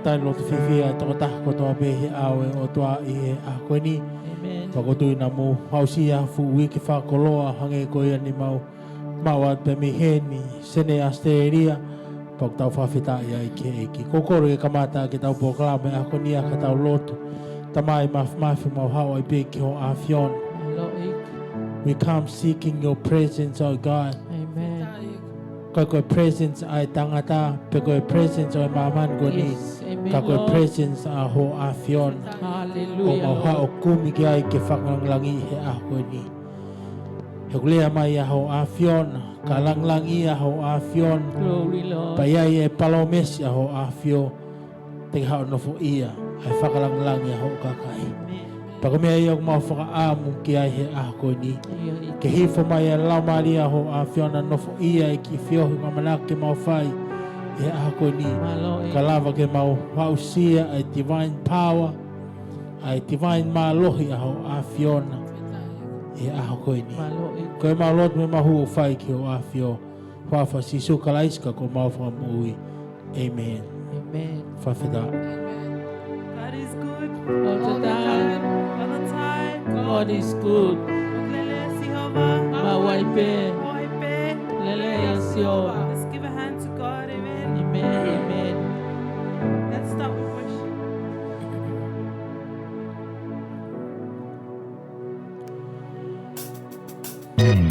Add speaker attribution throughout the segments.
Speaker 1: Tai lo te Efihia to ta ko to be awe o to I a ko ni ko tu na mo hausia fu wi ki fa koloa hange ko ia ni mau mawa pe mi heni sene asteria pok tau fa fita ia ki kokoro e kamata ki tau proklame a ko ni a ka tau loto tamai ma mau hao I be ki ho afion. We come seeking your presence, oh God.
Speaker 2: Amen.
Speaker 1: Kako presence ay tangata, peko presence ay maman ko ni. Kako presence aho afion.
Speaker 2: Hallelujah.
Speaker 1: O ha o kumi ki ay kifakang langi he ako ni. Hegulea mai aho afion, kalang langi aho afion.
Speaker 2: Glory Lord.
Speaker 1: Bayay palomes aho afio. Tingha no fo iya, ay fakalang langi aho kakai. Pagkamaya yung mga whakaamong ki ay he ako ni. Kehifo mai lau maria ho afion na nofo iya ki fio nga manake mau fai. E ako ni. Kalava ke mau hausia ay divine power. Ay divine malohi aho afion. E ako ni. Koe malot me mahu fai ki ho afio. Wafa sisu kalaiska ko mau whakamui. Amen.
Speaker 2: Amen.
Speaker 1: Fafida.
Speaker 3: God is good.
Speaker 2: All the time.
Speaker 3: All the time.
Speaker 2: God is good. Mawaipe. Lele yasio.
Speaker 3: Let's give a hand to God. Amen.
Speaker 2: Amen. Amen.
Speaker 3: Let's start with worship.
Speaker 1: Thank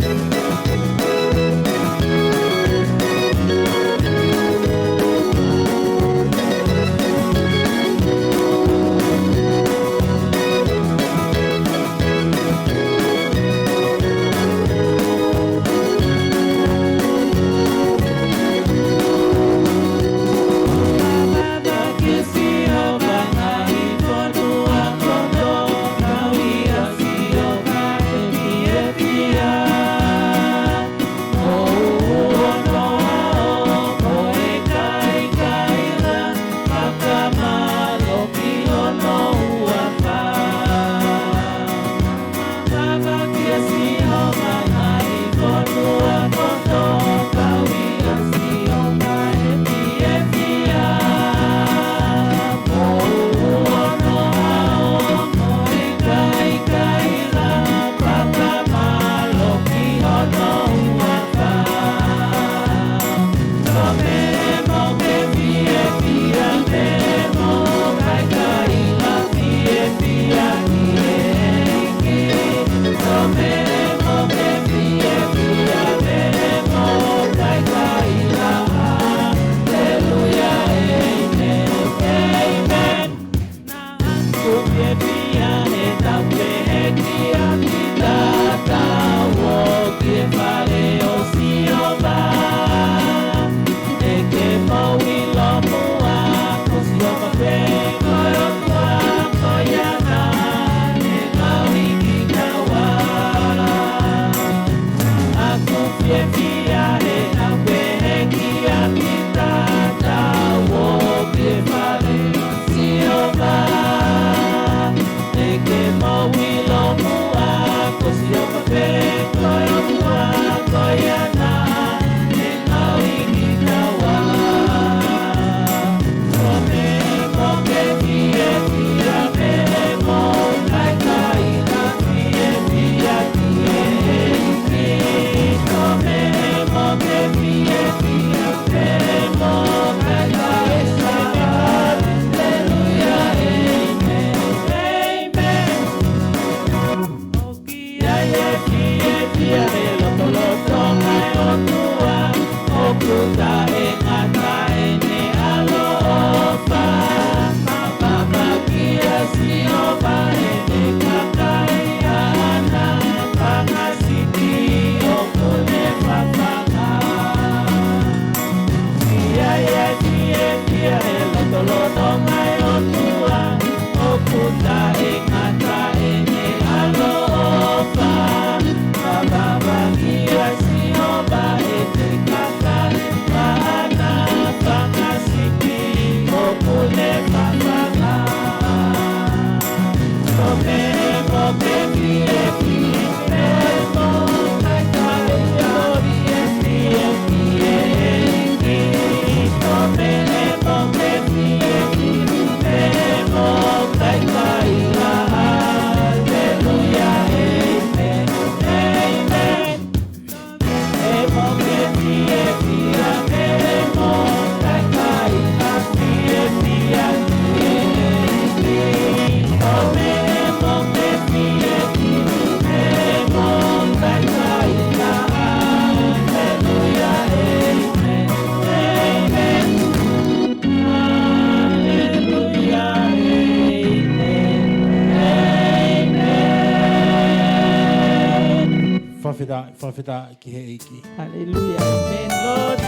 Speaker 1: whawhita ki he iki.
Speaker 2: Hallelujah. Amen, Lord.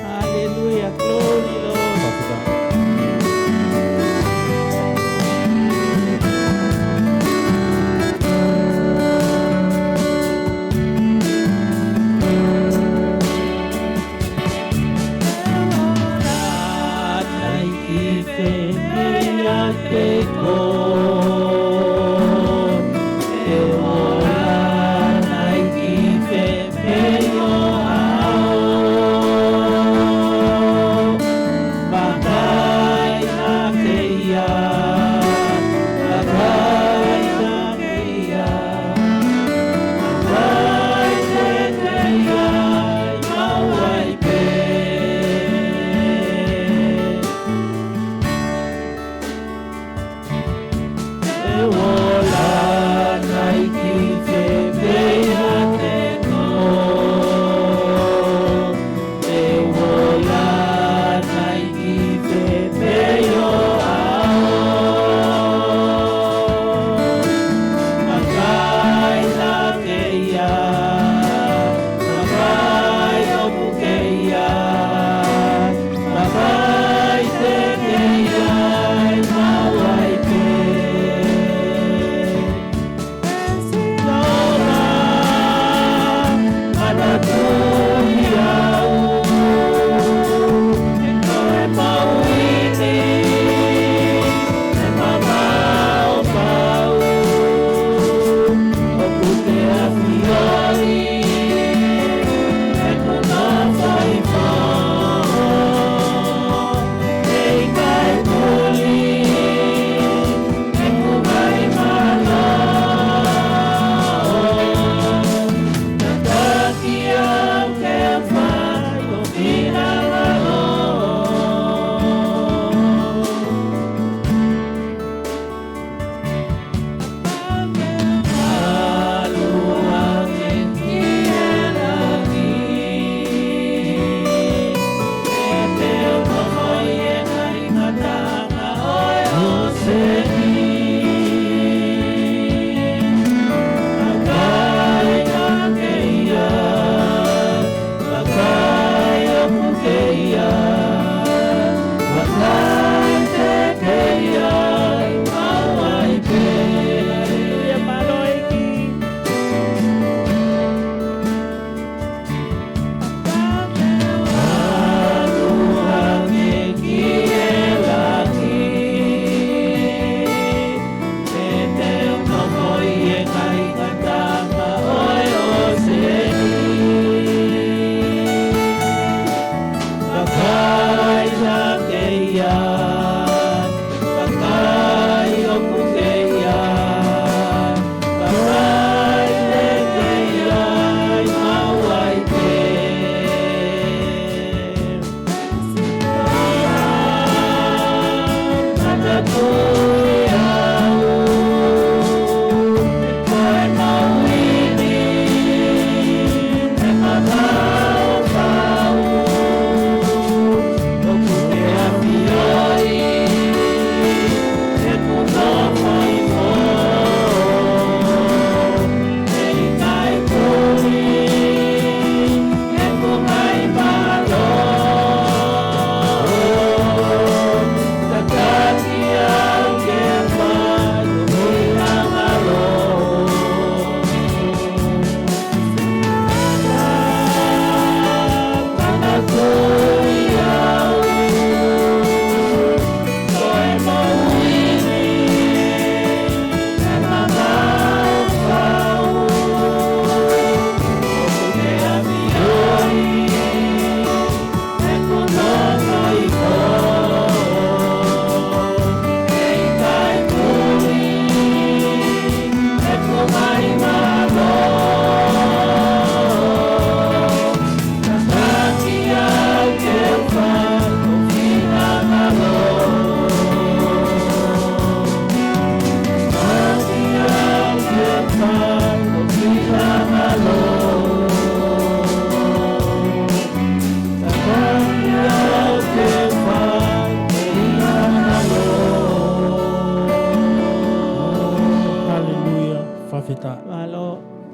Speaker 2: Hallelujah. Glory, Lord.
Speaker 1: Whawhita.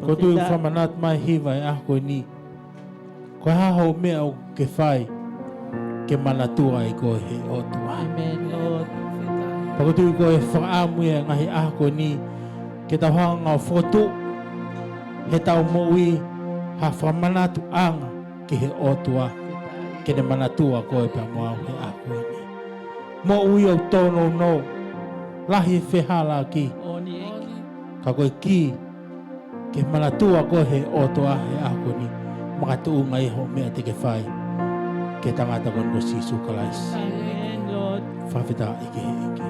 Speaker 1: Ko tu whamanat mai hiwa e ako ni. Ko haho mea o ke whai ke manatua i ko he otua.
Speaker 2: Amen, Lord.
Speaker 1: Pako tu ko e whaamu e ngahi ako ni ke tauhanga o whotu he tau moui ha whamanatu anga ke he otua ke ne manatua ko e pa moa he ako ni. Mo ui au tono no lahi e whehala ki
Speaker 2: Oni eki.
Speaker 1: ka koe ki ke manatua ko he otua he ako ni mga tuunga i ho mea te ke whai ke tangata ko no sisu kalais
Speaker 2: Amen, Lord.
Speaker 1: whawhita i ke he eke.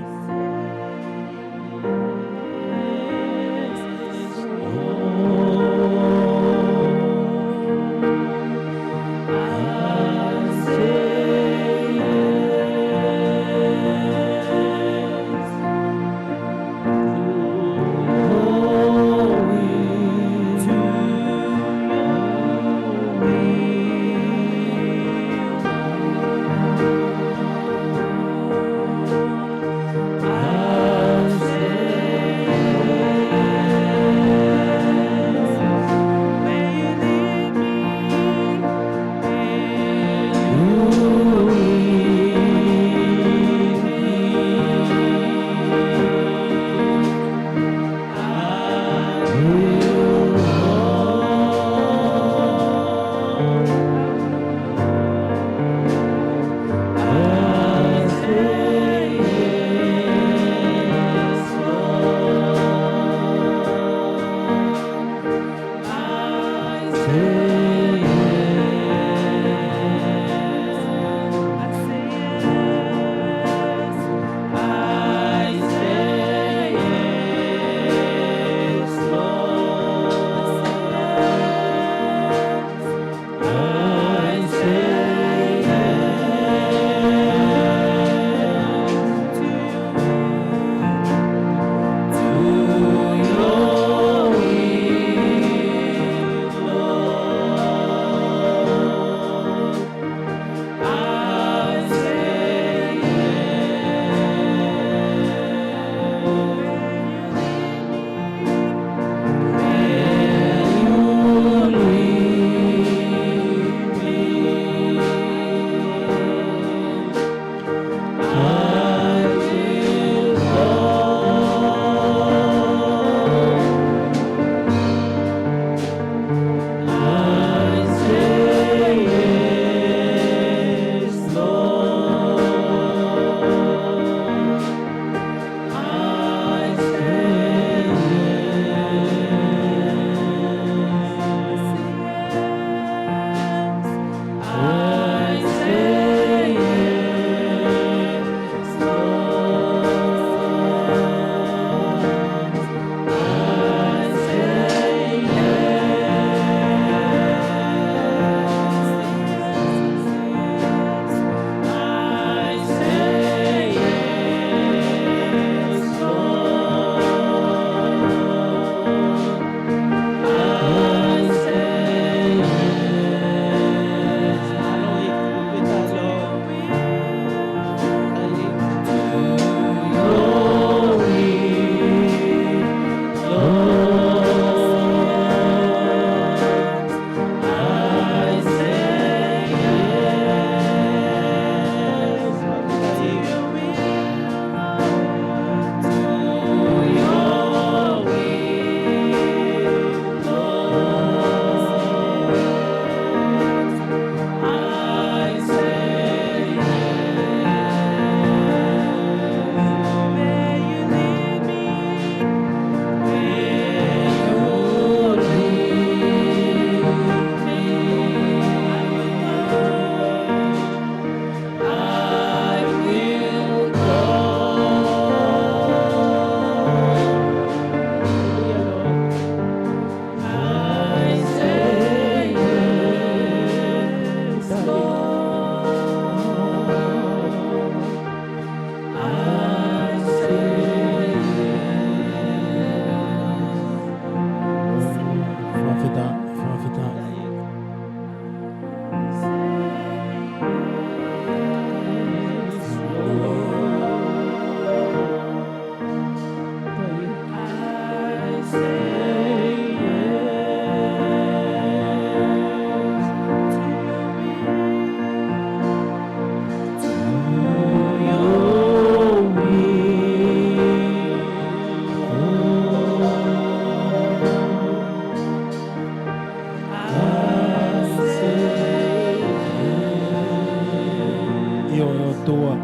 Speaker 1: fio e o tua.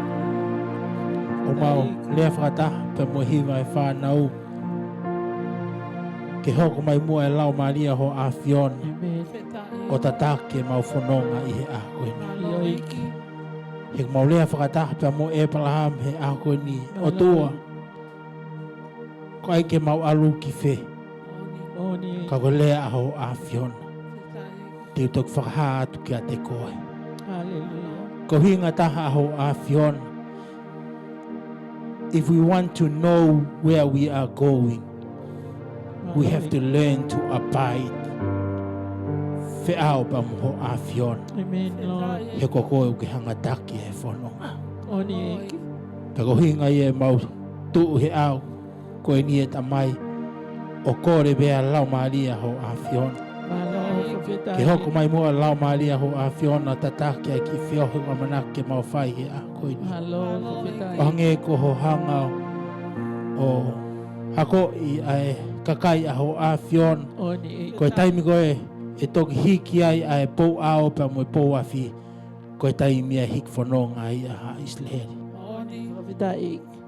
Speaker 1: O mau lea whakata pe mo hiwa e whanau. Ke hoko mai mua e lau maria ho a fiona.
Speaker 2: Amen.
Speaker 1: O tatake mau whanonga i he a koe ni.
Speaker 2: Ia iki.
Speaker 1: He mau lea whakata pe mo e palaham he a koe ni. O tua. Ko ai ke mau alu ki whe.
Speaker 2: Oni.
Speaker 1: Ka ko lea aho a fiona. Te utok whakaha atu ki a te koe.
Speaker 2: Hallelujah.
Speaker 1: Ko hinga taha aho a fiona. If we want to know where we are going, we have to learn to abide. Fe'ao pa mo a fiona.
Speaker 2: Amen, Lord.
Speaker 1: He koko uke hangataki he whanonga.
Speaker 2: Oni iki.
Speaker 1: Tako hinga i e mau tuu he au. Ko e ni e tamai. O kore bea lau maria ho a fiona.
Speaker 2: Malo fita.
Speaker 1: Ke hoko mai mua lau maria ho a fiona tataki ai ki whio hunga manake mau whai he a koe ni.
Speaker 2: Malo fita.
Speaker 1: O hange ko ho hanga o hako i ai kakai aho a fiona.
Speaker 2: Oni iki.
Speaker 1: Ko e taimi koe e toki hiki ai ai pou ao pa mo e pou afi. Ko e taimi ai hiki whanonga ai a Israeli.
Speaker 2: Oni fita iki.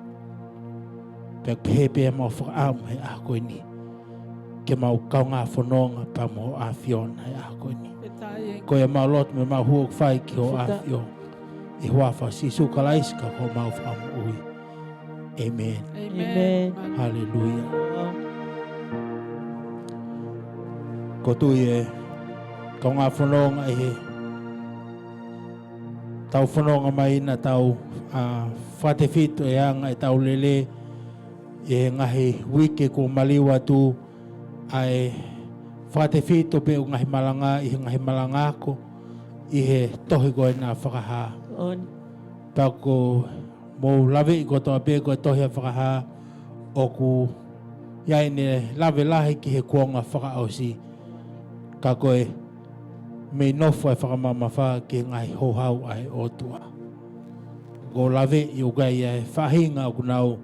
Speaker 1: Pek pehe mau whakaamu he a koe ni. Ke mau kaunga whanonga pa mo a fiona he a koe ni. Ko e mau lot me mau huok whai ki ho a fio. I huafa sisu kalaiska ko mau whaamu ui. Amen.
Speaker 2: Amen.
Speaker 1: Hallelujah. Ko tui e kaunga whanonga e he. Tau whanonga mai na tau whatewhito e anga e tau lele. E ngahi wike ko maliwa tu ai whatewhito pe o ngahi malanga i ngahi malanga ko i he tohi koe nā whakaha.
Speaker 2: Oni.
Speaker 1: Pako mo lawe i ko toa pe koe tohi a whakaha o ku iai ne lawe lahi ki he kuonga whakaosi. Ka koe me nofo e whakamama wha ki ngahi hohau ai o tua. Ko lawe i o gai e whahinga o kunau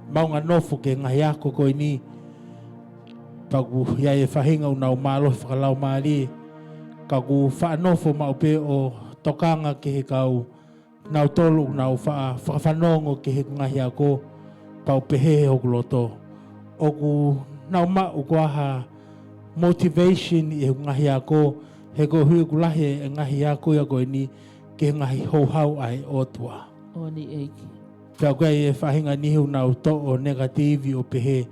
Speaker 1: maunga nofo ke ngahi ako koe ni pagu iai e whahinga unau malo whakalau maari ka ku whanofo maupe o tokanga ke he kau nau tolu nau whakawhanongo ke he ngahi ako pau pehe o kuloto o ku nau mau kuaha motivation i he ngahi ako he ko hui kulahi e ngahi ako ia koe ni ke ngahi houhau ai o tua.
Speaker 2: Oni iki.
Speaker 1: Pea koe e whahinga nihu nau to o negativi o pehe.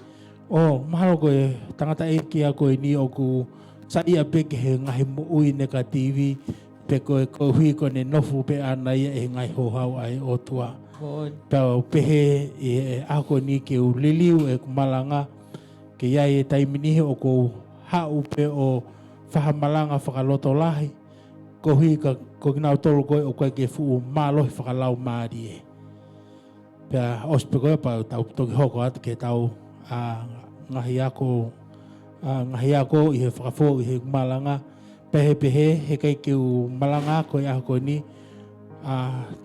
Speaker 1: O, mahalo koe tangata e kia koe ni o ku sa ia peke he ngahi muui negativi. Pe koe ko hui ko ne nofu pe ana ia e ngai hohau ai o tua. Pea pehe e ako ni ke u liliu e kumalanga. Ke iai e taiminihi o ko hau pe o whahamalanga whakaloto lahi. Ko hui ko kinau tolu koe o koe ke fuu malohi whakalau maari e. Pea ospe koe pa tau toki hoko atu ke tau ngahi ako i he whakafo i he malanga pehe he kai ke u malanga ko i ako ni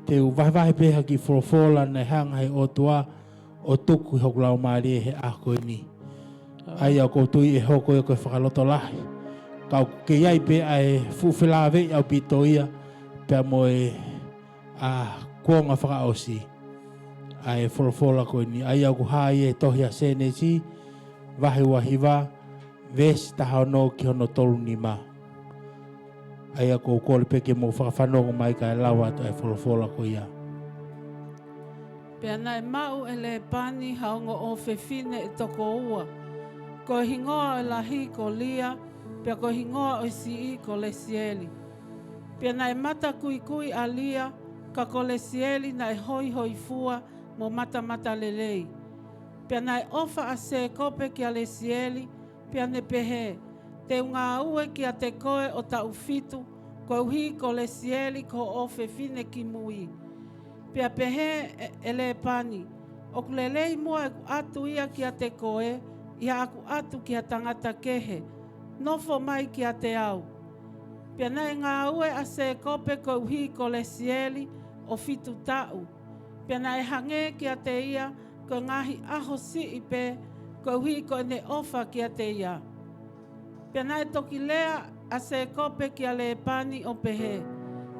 Speaker 1: te u vahe pehe ki Folofola nei hanga he o tua o tuku i hoko lau maari he ako ni. Ai au koutui e hoko i koe whakaloto lahi. Kau ke iai pe ai fuwhilawe au pito ia pea mo e kuonga whakaosi. Ai Folofola koe ni ai au kuhai e tohi a Senesi wahi wahiwa vesi taha no ki hono tolu ni ma. Ai au kou kore peke mo whakawhanongo mai ka e lawa to ai Folofola koe ia.
Speaker 3: Pea nai mau e le pani haongo o whewhine e toko ua. Ko hingoa e lahi ko lia, pea ko hingoa o si ko lesieli. Pea nai mata kui a lia, ka ko lesieli nai hoi fua, mo mata lelei. Pea nai ofa a Sekope ki a lesieli, pea ne pehe. Te unga ue ki a te koe o ta ufitu, ko uhi ko lesieli ko o whewhine ki mui. Pea pehe e le pani. O kulelei mua e atu ia ki a te koe, ia aku atu ki a tangata kehe. Nofo mai ki a te au. Pea nai ngā ue a Sekope ko uhi ko lesieli o fitu tau. Pea nai hange ki a te ia, ko ngahi aho si ipe, ko hui ko ne ofa ki a te ia. Pea nai toki lea a Sekope ki a le pani o pehe.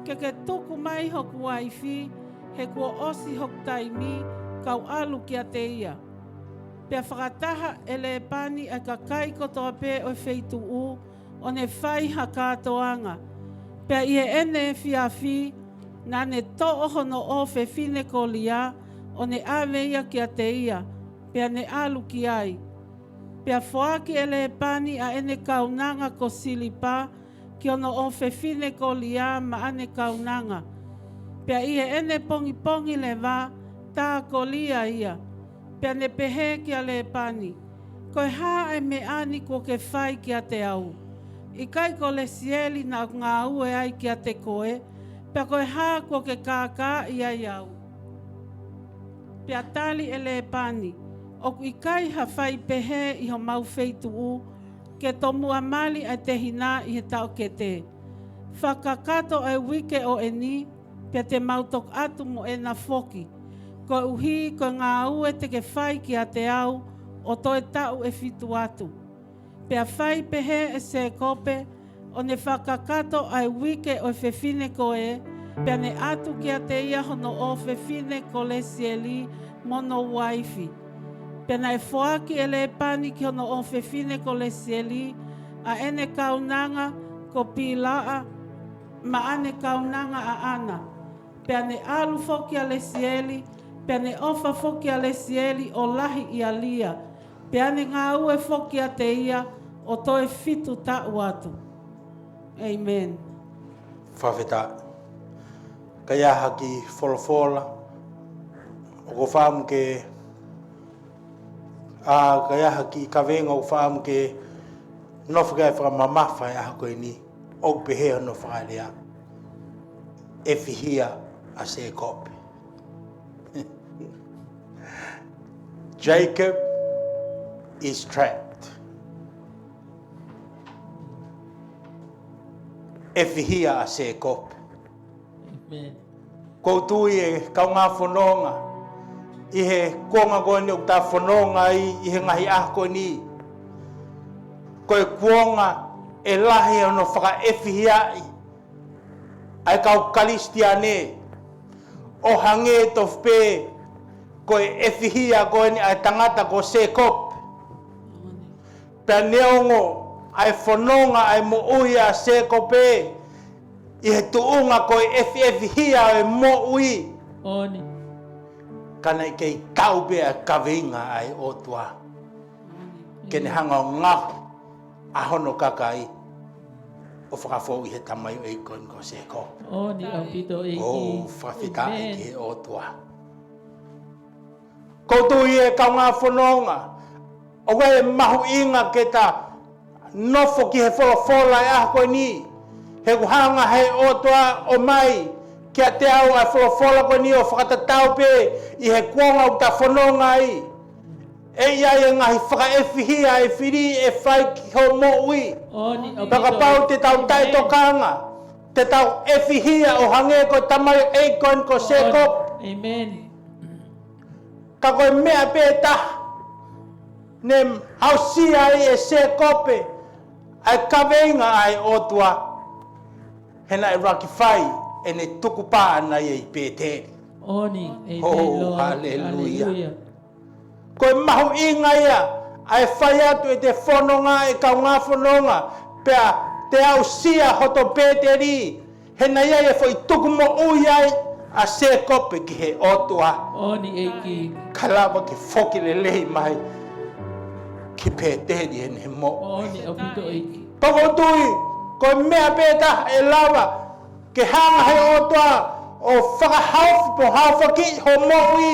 Speaker 3: ke tuku mai hoku waifi, he kua osi hoku taimi, kau alu kia te ia. Pea whakataha ele pani a kakai kotoa pē o feitu u, o ne whai ha kātoanga. Pea ie ene fiafi, nā ne to'o hono o fefine ko lia, o ne aweia kia te ia, pea ne alu ki ai. Pea whaaki ele pani a ene kaunanga ko silipa, ki ono o fefine ko lia ma ane kaunanga. Pea ie ene pongi pongi le wā, tā ko lia ia. Pea ne pehe kia le pani. Koe hā e me ani ko ke whai kia te au. I kai ko le sieli na ngā ue ai kia te koe, pea koe hā ko ke kākā ia iau. Pea tali e le pani. Oku i kai ha whai pehe i ho mau feitu u, ke tomu amali a te hina i he tau ke te. Whakakato e wike o e ni, pea te mautok atu mo e na foki. Ko uhi ko ngā ue te ke whai ki a te au, o toi tau e fitu atu. Pea whai pehe e Sekope, o ne whakakato ai wike o fefine ko e, pea ne atu ki a te ia hono o fefine ko le sieli mono waifi. Pea na e whoaki e le pani ki hono o fefine ko le sieli, a ene kaunanga ko pilaa, ma ane kaunanga a ana. Pea ne alu foki a le sieli, pea ne ofa foki a le sieli o lahi i a lia. Pea ne ngā ue foki a te ia o toe fitu tau atu. Amen.
Speaker 4: Whawheta. Kaya haki Folofola. O ko whaamu ke... kaya haki Kaveinga o whaamu ke... Nofika e whakamamafa e aha koe ni. O pehea no whakalea. Efihia a Sekope. Jacob is trapped. Efihia a Sekope.
Speaker 2: Amen.
Speaker 4: Koutui e kaunga whanonga. I he kuonga koe ni o ta whanonga i he ngahi ako ni. Koe kuonga e lahi ono whaka efihia i. Ai kau kalistiane. O hange tofpe. Koe efihia koe ni ai tangata ko Sekope. Pea neongo ai whanonga ai mo ui a Sekope. I he tuunga koe efihia e mo ui.
Speaker 2: Oni.
Speaker 4: Kana i kei kaupe a Kaveinga ai o tua. Kene hanga o ngahu a hono kakai. O whakafou i he tamai o eikon ko Sekope.
Speaker 2: Oni au pito e ki.
Speaker 4: O whawhita i ke o tua. Koutou i e kaunga whanonga. O wei mahu inga ke ta nofo ki he Folofola e aha koe ni. He kuhanga he o tua o mai. Kia te au a Folofola koe ni o whakatatau pe i he kuonga o ta whanonga i. E iai e ngahi whakaefihia e whiri e whai ki ho mo ui.
Speaker 2: Oni au
Speaker 4: Pakapau te tau tai tokanga. Te tau efihia o hange ko tamai eikon ko Sekope.
Speaker 2: Amen.
Speaker 4: Ka koe mea pēta. Ne hausia ai e Sekope. Ai Kaveinga ai o tua. Hena e raki whai. E ne tuku pā ana i pēteri.
Speaker 2: Oni. Amen.
Speaker 4: Oh,
Speaker 2: Lord.
Speaker 4: hallelujah. Koe mahu inga ia. Ai whai atu e te whanonga e kaunga whanonga. Pea te au sia hoto pēteri. Hena ia e whai tuku mo ui ai. A Sekope ki he otua.
Speaker 2: Oni eiki.
Speaker 4: Kalawa ki whoki le lehi mai. Ki pēteri e ne mo.
Speaker 2: Oni au pito eiki.
Speaker 4: Pakotui, koe mea pēta e lawa. Ke hanga he otua o whakahauwhi po hauwhaki ho moui.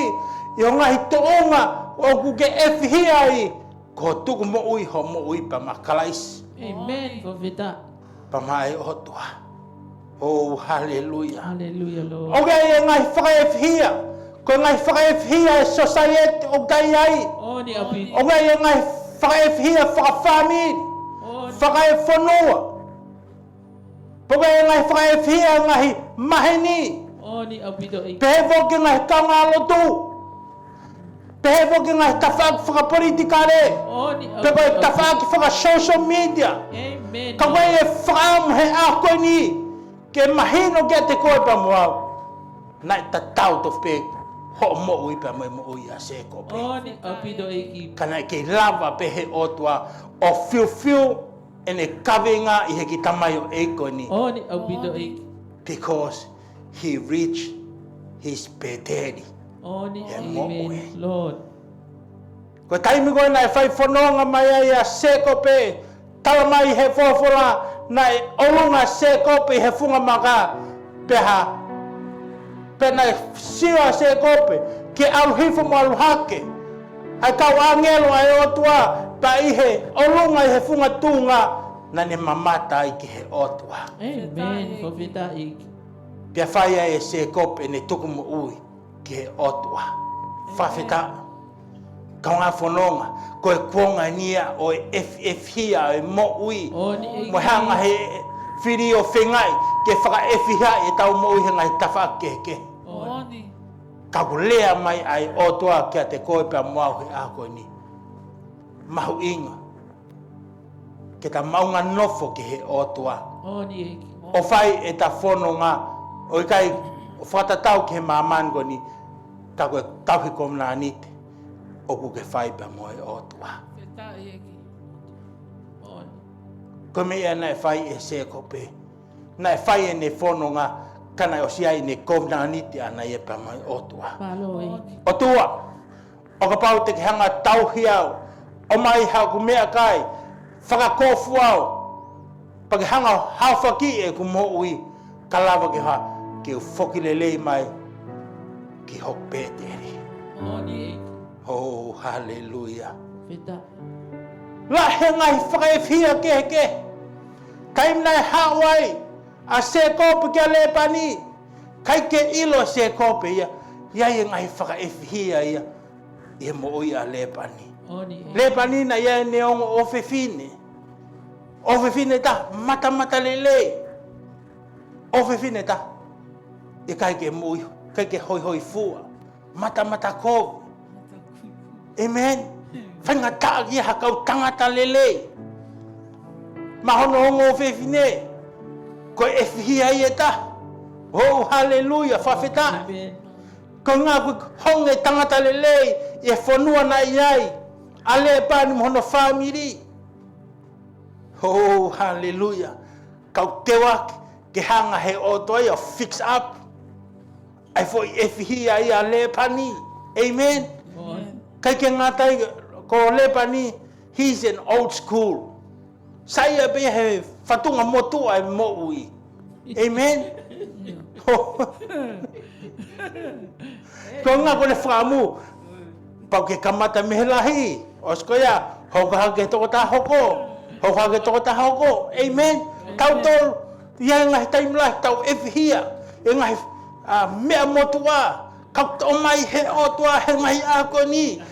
Speaker 4: I o ngahi toonga o kuke efihia i. Ko tuku moui ho moui pa makalaisi.
Speaker 2: Amen. Whawheta.
Speaker 4: Pa mai otua. Oh, hallelujah.
Speaker 2: Hallelujah, Lord.
Speaker 4: Oke e ngahi whakaefihia. Ko ngahi whakaefihia e society o tai ai.
Speaker 2: Oni au pito.
Speaker 4: Oke e ngahi whakaefihia whakawhamiri.
Speaker 2: Oni.
Speaker 4: Whakaewhanua. Poka e ngai whakaefihia ngahi maheni.
Speaker 2: Oni au pito eiki.
Speaker 4: Pehe woke ngai kaunga lotu. Pehe woke ngai tawhaaki whakapolitika re.
Speaker 2: Oni au
Speaker 4: Pehe koe
Speaker 2: pito.
Speaker 4: tawhaaki whaka social media.
Speaker 2: Amen.
Speaker 4: Ka koe e whakaamu he a koe ni. Ke mahino ke te koe pa moau. Nai ta tau to pe ho mo ui pa mo ui a Sekope.
Speaker 2: Oni apido iki.
Speaker 4: Kana ke lava pe he otua o fiu ene Kaveinga I he ki tamai o eiko ni.
Speaker 2: Oni apido iki.
Speaker 4: Because he reached his pederi.
Speaker 2: Oni
Speaker 4: He mo ui.
Speaker 2: amen. Lord.
Speaker 4: Ko taimi koe nai whai whanonga mai ai a Sekope. Tala mai he Folofola nai olunga Sekope he funga maka. Peha. Pe nai siwa Sekope. Ke aluhifu mo aluhake. Ai kau angelo ai otua. Pa ihe olunga he funga tunga. Na ne mamata ai ki he otua.
Speaker 2: Amen. Fofita iki.
Speaker 4: Pia whai ai e Sekope ne tuku mo ui ki he otua. Whawhita. Kau ngā whanonga, koe kuonga nia o Efihia e mo ui.
Speaker 2: Oni
Speaker 4: Mo hanga he whiri o whengai, ke whaka Efihia e tau mo ui he ngai tawha keke.
Speaker 3: Oni.
Speaker 4: Ka lea mai ai o toa kia te koe pia moau he a koe ni. Mahu inga. Ke ta maunga nofo ke he o toa.
Speaker 2: Oni iki.
Speaker 4: O whai e ta whanonga, o ikai o whatatau ke he māman koe ni, ka koe tauhi komna anite. Opu ke whai pa moe o toa.
Speaker 3: Whetai eki.
Speaker 2: Oni.
Speaker 4: Ko me ia nai whai e Sekope. Nai whai e ne whanonga, kana o siai ne kovna aniti ana e pa moe o toa.
Speaker 2: Palo iki.
Speaker 4: O tua, o ka pau te ke hanga tauhi au, o mai hau ku mea kai, whakakofu au, pa ke hanga hawhaki e ku mo ui, ka lava ke ha, ke u whokilelei mai, ki hok pēteri.
Speaker 2: Oni iki.
Speaker 4: Oh, hallelujah.
Speaker 2: Fita.
Speaker 4: La he ngai whakaefihia ke. Kaim nai Hawaii, a Sekope kia lepani. Kai ke ilo Sekope ia. Ia e ngai whakaefihia ia. Ia mo oi a lepani.
Speaker 2: Oni iki.
Speaker 4: Lepani na ia ne ongo ofefine. Ofefine ta, mata lele. Ofefine ta. E kai ke mui, kai ke hoi fua. Mata kovi. Amen. Whainga tāki ha kau tangata lele. Mahono hongo whewhine. Ko Efihia i e ta. Oh, hallelujah, whawheta.
Speaker 2: Amen.
Speaker 4: Ko ngā honge tangata lele. E whanua na iai. Ale pani mohono whamiri. Oh, hallelujah. Kau tewa ke hanga he otoa ia fix up. Ai fo Efihia i ale pani. Amen.
Speaker 2: Oni.
Speaker 4: Kai ke ngatai ko lepani, he's an old school. Saya be he fatunga motua e mo ui. Amen. Ko nga ko le whamu, pau ke kamata mehelahi, oskoia, hoka hake toko ta hoko, hoka hake toko ta hoko. Amen. Kau tol, ia ngai taimlah tau Efihia, e ngai mea motua. Kau to mai he otua he ngai ako ni.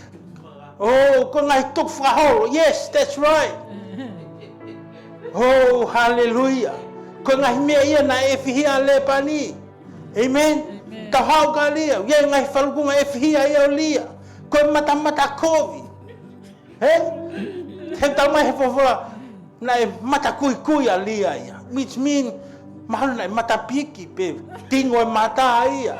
Speaker 4: Oh, ko ngai tuk whahoro. Yes, that's right. Oh, hallelujah. Ko ngai mea ia na Efihia lepani. Amen. Ka hau ka lia. Ia ngai whalukunga Efihia ia o lia. Ko mata kovi. He? He tau mai he Folofola. Na e mata kui a lia ia. Which mean, mahalo na e mata piki pe. Tingo e mata ia.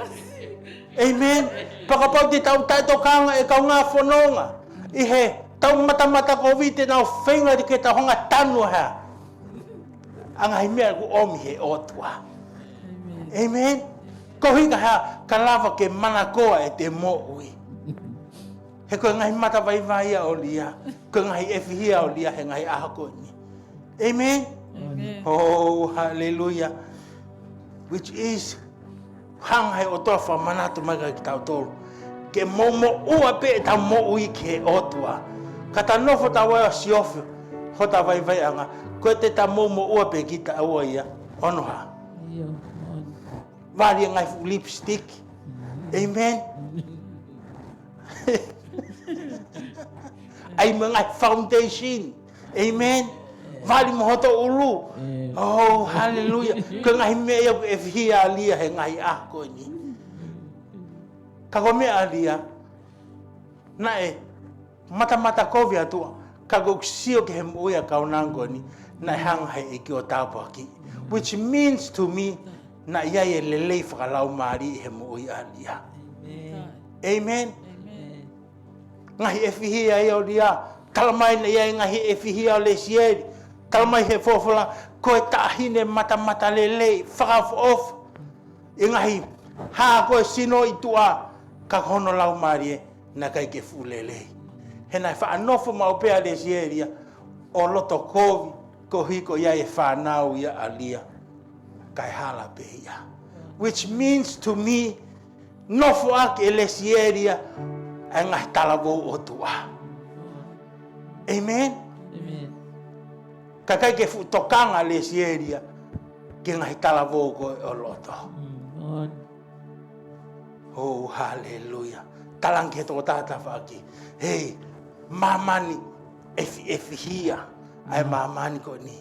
Speaker 4: Amen. Pakapau te tau taito kanga e kau ngā whanonga. I he tau mata kovi te nau whenga di ke tau honga tanu ha. Anga hi mea ku omi he otua. Amen. Ko hinga ha ka lava ke mana koa e te mo ui. He koe ngai mata vai o lia. Koe ngai Efihia o lia he ngai ahako ni. Amen.
Speaker 3: Amen.
Speaker 4: Oh, hallelujah. Which is hang hai o toa whamanatu mai ki tau tolu. Ke momo ua pe e tau mo ui ke otua. Ka ta nofo ta wai o siofio. Ho ta vai anga. Koe te ta momo ua pe ki ta ua ia. Onoha.
Speaker 2: Iyo. Oni.
Speaker 4: Wari ngai lipstick. Amen. Ai ngai foundation. Amen. Vali mohoto ulu. Oh, hallelujah. Ko ngai mea e Efihia alia he ngai ako ni. Ka ko mea alia. Na e mata kovi atua. Ka ko sio ke he muia kaunango ni. na hanga he ki o tāpaki. Which means to me, na ia e lelei whakalau maari he mo i alia. Amen. Ngahi Efihia ia o lia, talamai na ia ngahi Efihia o le sieri, talamai he Folofola, koe tahine mata lelei, whakafof, i ngahi, haa koe sino i tua, ka hono lau maari na kai ke fulelei. He nai whaanofo maupea le sieria, o loto kovi, ko hiko ia e whanau ia alia, kai hala pe ia. Which means to me, nofo ak e le sieria, e ngai talavo o tua. Amen?
Speaker 2: Amen.
Speaker 4: Ka kai ke futokanga le sieria, ke ngai talavo ko o loto. Oh, hallelujah. Talang ke to tata whaki. Hey, mamani, Efihia, ai mamani ko ni.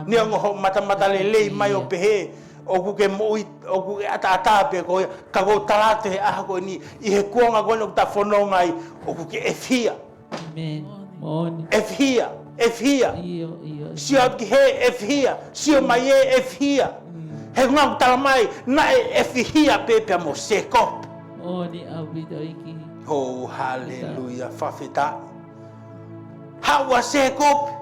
Speaker 4: Ni ngo mata lelei mai o pehe, o ku ke moi, o ku ata pe ko ka go talate a ko ni I he kuanga ko no ta fonongai o ku ke Efihia.
Speaker 2: Amen. Moni.
Speaker 4: Efihia.
Speaker 2: Iyo.
Speaker 4: Sio ki he Efihia, sio mai e Efihia. He ngau talamai na Efihia pe mo Sekope.
Speaker 2: Moni abito iki.
Speaker 4: Oh, hallelujah. Fafita. Hawa Sekope.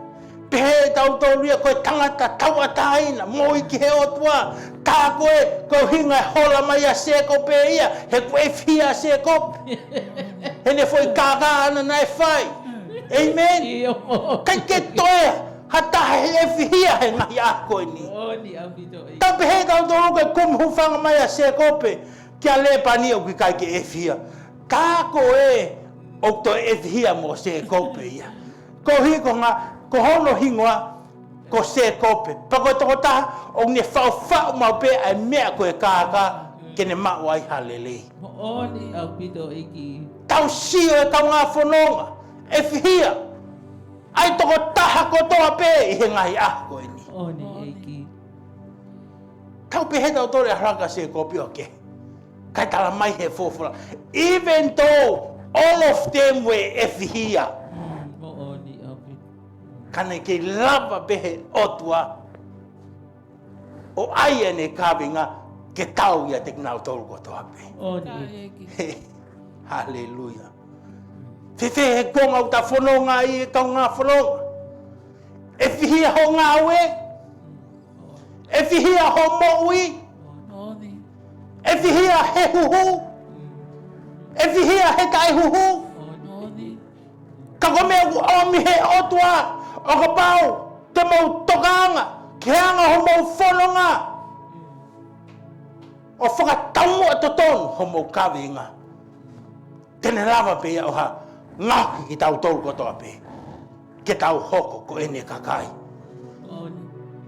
Speaker 4: Pehe tau ria koe tangata tauataina. Moi ki he otua. Tā koe hinga hola mai a Sekope ia. He koe Efihia Sekope. He ne foi kākā ana nai whai. Amen.
Speaker 2: Iyo.
Speaker 4: Kai ke toea. Hata he Efihia he ngahi a koe ni.
Speaker 2: Moni abito iki.
Speaker 4: Tā pehe tau koe kumhufanga mai a Sekope. Kia le pani o ki kai ke Efihia. Kā koe o to Efihia mo Sekope ia. Ko hiko nga, ko hono hingoa, ko Sekope. Pako toko taha, o ne whau mau pe ai mea koe kāka, kene mawai halelei.
Speaker 2: Moni abito iki.
Speaker 4: Tau sio e tau ngā whanonga, Efihia. Ai toko taha ko toa pe I he ngahi ako ni.
Speaker 2: Moni iki.
Speaker 4: Tau pe he tau tore haraka Sekope o ke. Kai tala mai he Folofola. Even though all of them were Efihia.
Speaker 2: Moni abito.
Speaker 4: Kana ke lava pehe otua. O aia ne Kaveinga ke tau ia te knau tolu ko toa pe.
Speaker 2: Moni iki.
Speaker 4: Hallelujah. Fefe he konga uta whanonga I e kau ngā whanonga. Efihia ho ngā ue. Efihia ho moui.
Speaker 3: Moni.
Speaker 4: Efihia he huhu. Efihia he kai huhu.
Speaker 3: Moni.
Speaker 4: Ka komea ku omi he otua. O ka pau. Te mau tokanga. Ke anga ho mau whanonga. O whakatamu a totonu ho mau Kaveinga. Tene lava pe ia o ha. Ngaki ki tau tolu kotoa pe. Ke tau hoko ko ene kakai.
Speaker 2: Moni.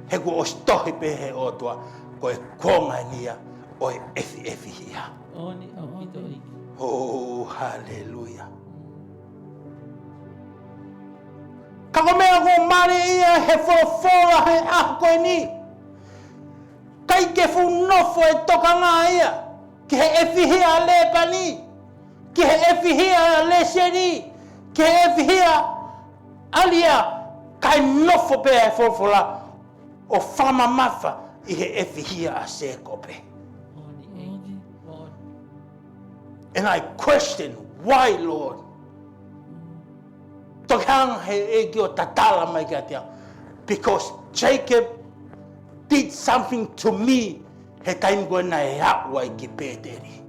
Speaker 4: He ku o stohi pe he otua. Ko e konga nia o e Efihia.
Speaker 2: Moni abito iki.
Speaker 4: Oh, hallelujah. Kako mea ko mare ia he Folofola he ako e ni. Kai ke fu nofo e toka ngā ia. Ke he Efihia le pani. Ke he Efihia le seri. Ke he Efihia alia. Kai nofo pe he Folofola o whama mafa I he Efihia a Sekope.
Speaker 2: Moni iki. Moni.
Speaker 4: And I question, why, Lord? Tokang he egi o tatala mai kia tia. Because Jacob did something to me he time koe na e hawai ki Peteri.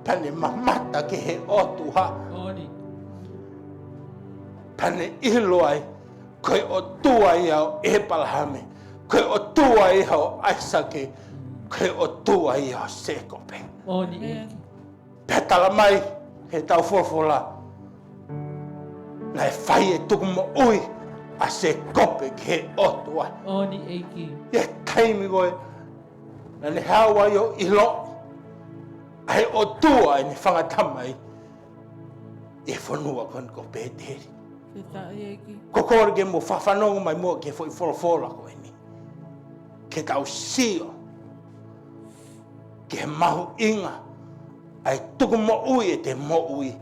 Speaker 4: Pane mamata ke he otu ha.
Speaker 2: Moni.
Speaker 4: Pane ilo ai koe o tua I au e palahame. Koe o tua I au Aisake. Koe o tua I au Sekope.
Speaker 2: Moni iki.
Speaker 4: Petala mai he tau Folofola. Na e whai e tuku mo ui a Sekope ki he otua.
Speaker 2: Moni iki.
Speaker 4: Ia taimi koe na ne hawa I o ilo. Ai o tua e ne whangatamai. E whanua kon ko Peteri.
Speaker 3: Fita eki.
Speaker 4: Ko kore ke mo whawhanonga mai mua ke foi Folofola koe ni. Ke tau sio. Ke mahu inga. Ai tuku mo ui e te mo ui.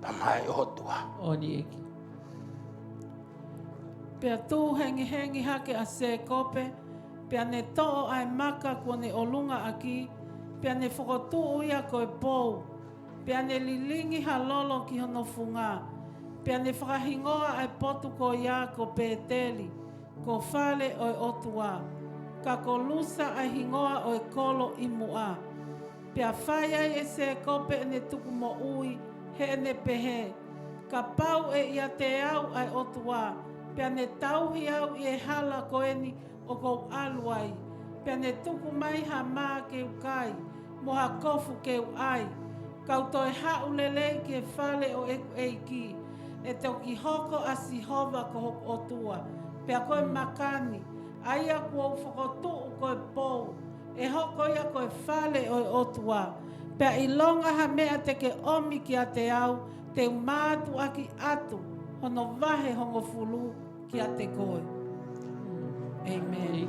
Speaker 4: Pamai o tua.
Speaker 2: Moni iki.
Speaker 3: Pea tū hengi hake a Sekope, pea ne to'o ai maka kua ne olunga aki, pea ne whakotū ia koe pou, pea ne lilingi halolo ki hono funga, pea ne whakahingoa ai potu ko ia ko pēteli, ko whale oi otua, ka ko lusa ai hingoa oi kolo i mua. Pea whai e Sekope ne tuku mo ui, he ne pehe, ka pau e ia te au ai otua, pea ne tauhi au i e hala koeni o kou aluai, pea ne tuku mai ha maa ke ukai, mo ha kofu ke uai, kau toi hau lelei ke whale o eiki, e toki hoko a Sihova ko hoko otua, pea koe makani, aia kua uwhakotuu koe pou, e hoko ia koe whale o otua, pea ilonga ha mea te ke omi ki a te au, te umātu aki atu, hono vahe hongo fulu ki a te koe. Amen.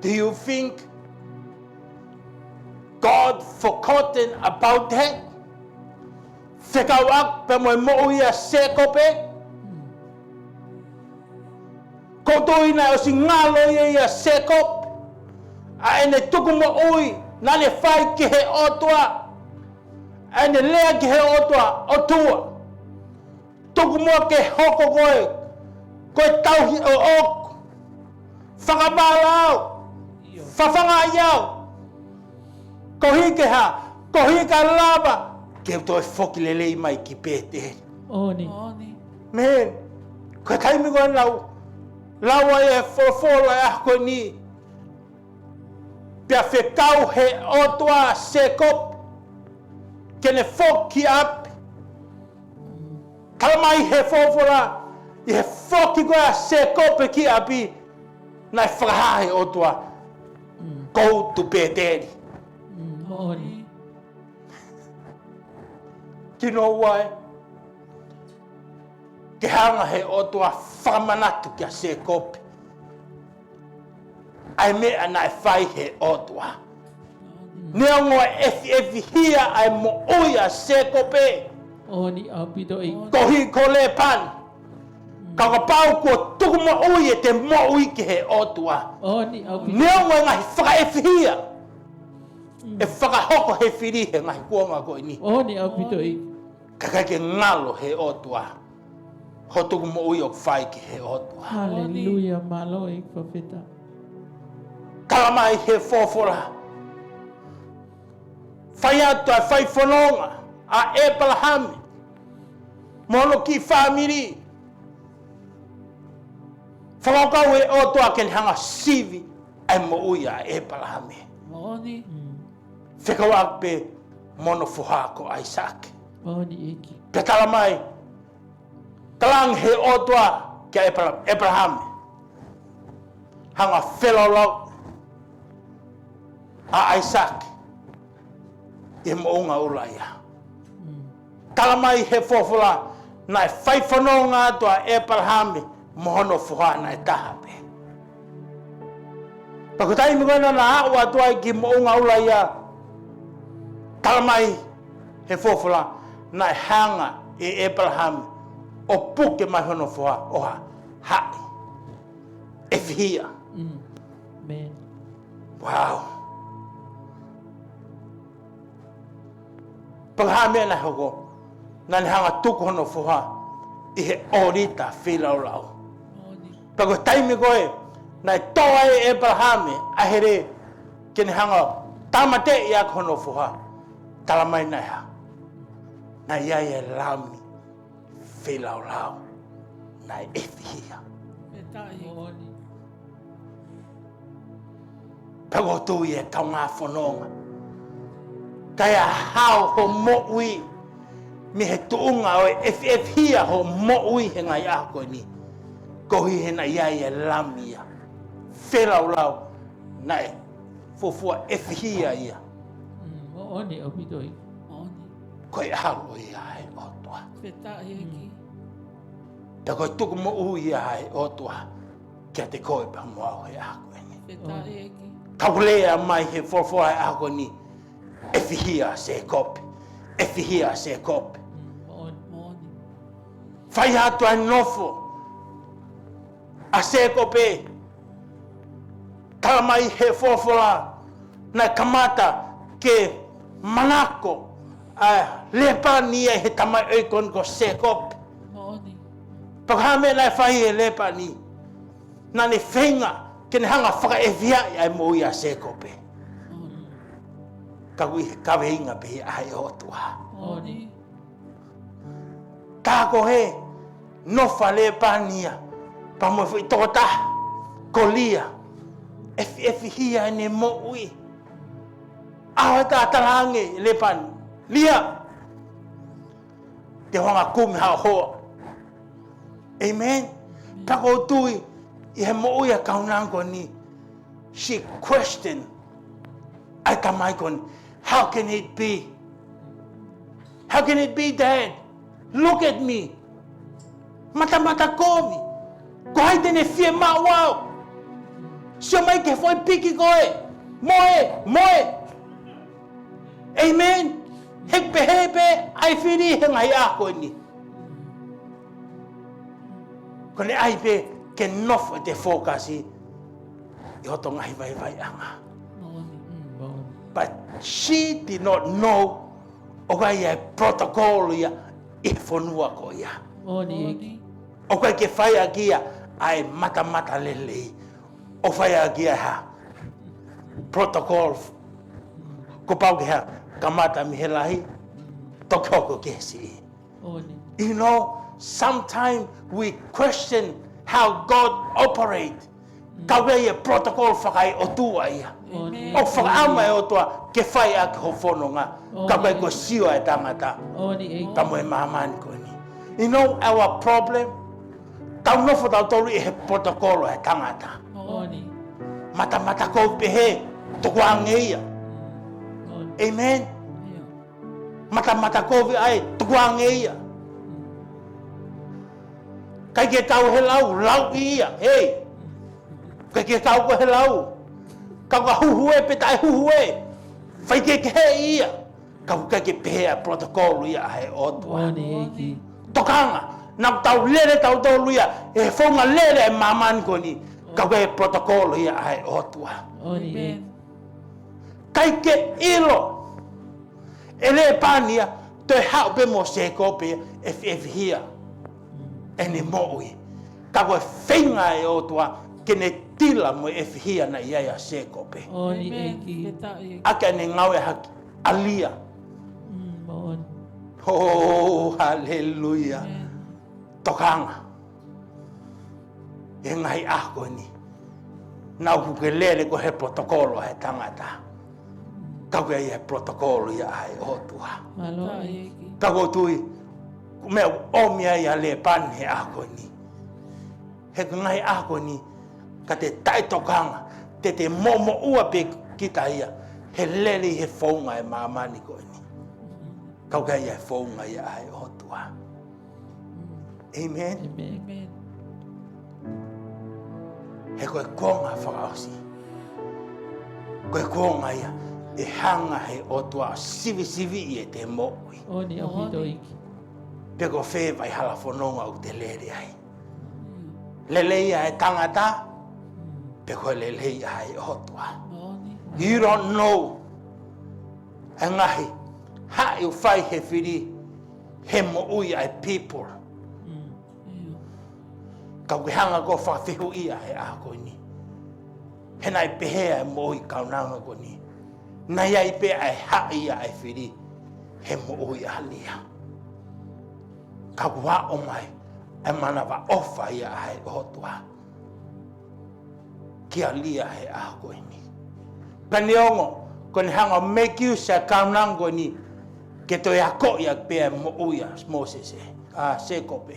Speaker 4: Do you think God forgotten about that? Whekauak pe moe mo ia Sekope? Koto ina o si ngalo ia Sekope? A ene tuku mo ui, na le whai ki he otua. A ene lea ki he otua, otua. Tuku mo ke hoko koe, koe tauhi o oku. Whakabalau, whawhanga iau. Kohike ha, kohika lava. Ke toi whoki lelei mai ki pēte.
Speaker 2: Oni.
Speaker 4: Man, koe kaimi koe lau. Lau ai e Folofola e ako ni. Pea whekau he otua Sekope. Kene whoki api. Kalamai he Folofola. I he whoki koe a Sekope ki api. Nai whakahahe otua. Go to pēteri.
Speaker 2: Oni.
Speaker 4: Do you know why? Ke hanga he otua whakamanatu ki a Sekope. Ai mea nai whai he otua. Nea ngoa Efihia ai mo ui a Sekope.
Speaker 2: Oni au pito i.
Speaker 4: Kohi ko le pan. Kakapau ko tuku mo ui e te mo ui ki he otua.
Speaker 2: Oni au pito.
Speaker 4: Nea ngoa ngahi whaka Efihia. E whakahoko he whiri he ngahi kuonga ko ini.
Speaker 2: Oni au pito i.
Speaker 4: Kakai ke ngalo he otua. Ho tuku mo ui o whai ki he otua.
Speaker 2: Hallelujah, malo i profeta.
Speaker 4: Kalamai he Folofola. Whai atu ai whai whanonga. A Abraham. Mono ki whamiri. Whakakau e otua ke hanga sivi. Ai mo ui a Abraham.
Speaker 3: Oni.
Speaker 4: Whekau akpe mono fuha ko Isaac.
Speaker 2: Oni eki.
Speaker 4: Pe kalamai. Kalang he otua ke Abraham. Hanga whelolo. A Isaac. E mounga ulaia. Kalamai he Folofola. Nai whai whanonga atu a Abraham. Mohono fuha nai tahape. Pakutai mingona na hau atu ai ki mounga ulaia. Kalamai he Folofola. Nai hanga e Abraham. O puke mai hono fuha. Oha. Hai. Efihia.
Speaker 2: Man.
Speaker 4: Wow. Paghamea na hoko. Nani hanga tuku hono fuha. I he orita whilau. Pago taimi koe. Nai toa e Abraham. Ahere. Kene hanga tamate i ak hono fuha. Talamai nai ha. Nai ia e lami. Whilau. Nai Efihia.
Speaker 2: Oni.
Speaker 4: Pago tu i e kaunga whanonga. Kaya hao ho mo'ui. Mi he tuunga o Efihia ho mo'ui he ngai ako ni. Kohi he na iai e lamia. Whilau. Nai fofua Efihia ia.
Speaker 2: Oni au pito i.
Speaker 3: Oni.
Speaker 4: Koe halo ia e otua.
Speaker 3: Peta eki.
Speaker 4: Pe koe tuku mo'ui ia e otua. Kia te koe pa moa he ako ni.
Speaker 3: Peta eki.
Speaker 4: Kaulea mai he Folofola e ako ni. Efihia Sekope. Efihia Sekope.
Speaker 2: Oni.
Speaker 3: Oni.
Speaker 4: Whai atu ai nofo. A Sekope. Talamai he Folofola. Na kamata ke manako. Lepa nia he tamai oikon ko Sekope.
Speaker 3: Maoni.
Speaker 4: Paghame na whai e lepa ni. Na ne whenga kene hanga whaka Efihia ai mo ia Sekope. Kawi Kaveinga pe ai otua.
Speaker 3: Maoni.
Speaker 4: Tako he nofa lepa nia. Pamo fui tota. Kolia. Efihia ne mo ui. Awa ta talange lepa ni. Lia. Te honga kumi hao hoa. Amen. Tako tui. Ihe mo uia kaunango ni. She questioned. I kamaikon. How can it be? How can it be, Dad? Look at me. Mata kovi. Ko hai tene fie ma wow. Sio mai ke foi piki koe. Moe. Amen. Hekpe ai firi hengai ako ni. Kone ai pe ke nof te fokasi. I hoto ngai vai anga. But she did not know okai e protocol ia I fonua ko ia.
Speaker 2: Oni eki.
Speaker 4: Okai ke whai agia ai mata lelei. O whai agia ha. Protocol. Ko pau ke ha kamata mihelahi. Tokoko kesi.
Speaker 2: Oni.
Speaker 4: You know, sometimes we question how God operates. Kawai e protocol whakai o tua ia.
Speaker 2: Oni.
Speaker 4: O whakaama e o tua ke whai ake ho whanonga. Kawai ko siwa e tangata.
Speaker 2: Oni eki.
Speaker 4: Kamo e mahamani ko ni. You know our problem? Tau nofo tau tolu e he protocol e tangata.
Speaker 2: Oni.
Speaker 4: Mata ko pehe. Toko angeia.
Speaker 2: Oni.
Speaker 4: Amen. Mata ko vi ai. Toko angeia. Kai ke tau he lau ia. Hey. Kai ke tau ko he lau. Kau ka huhue pe tai huhue. Whai ke he ia. Kau kai ke pehe a protocol ia ai otua.
Speaker 2: Oni eki.
Speaker 4: Tokanga. Nau tau lere tau tolu ia. E whaunga lere e mamani ko ni. Kau kai protocol ia ai otua.
Speaker 2: Oni eki.
Speaker 4: Kai ke ilo. Ele pania. Te hau pe mo Sekope e Efihia. E ne moui. Kau e whenga e otua. Kene tila mo Efihia na ia Sekope.
Speaker 2: Oni eki.
Speaker 4: Aka ne ngau e haki. Alia.
Speaker 2: Oni.
Speaker 4: Oh, hallelujah. Tokanga. E ngai ako ni. Nau kukelele ko he protokolo he tangata. Kau e he protokolo ia ai otua.
Speaker 2: Maloi.
Speaker 4: Kau tui. Me omia ia le pan he ako ni. He ngai ako ni. Ka te tai tokanga. Te momo ua pe kita ia. He lele he whaunga e mamani ko ni. Kau kai e whaunga ia ai otua. Amen.
Speaker 2: Amen.
Speaker 4: He koe konga whakaosi. Koe konga ia. E hanga he otua sivi I e te mo'i.
Speaker 2: Oni apito iki.
Speaker 4: Peko whē vai hala whanonga o te lere ai. Lele ia e tangata. Peko lele ia e otua. You don't know. E ngahi. Hai u whai he whiri. He mo'ui ai people. Kau ke hanga ko whawhihu ia he ako ni. He nai pehea e mo'ui kaunanga ko ni. Nai ai pe ai hai ia ai whiri. He mo'ui alia. Kau wa o mai. E mana wa ofa ia ai otua. Kia lia he ako ni. Paniongo. Kone hanga make use a kaunanga ni. Ke toi ako ia pe e mo'ui a Moses e. Sekope.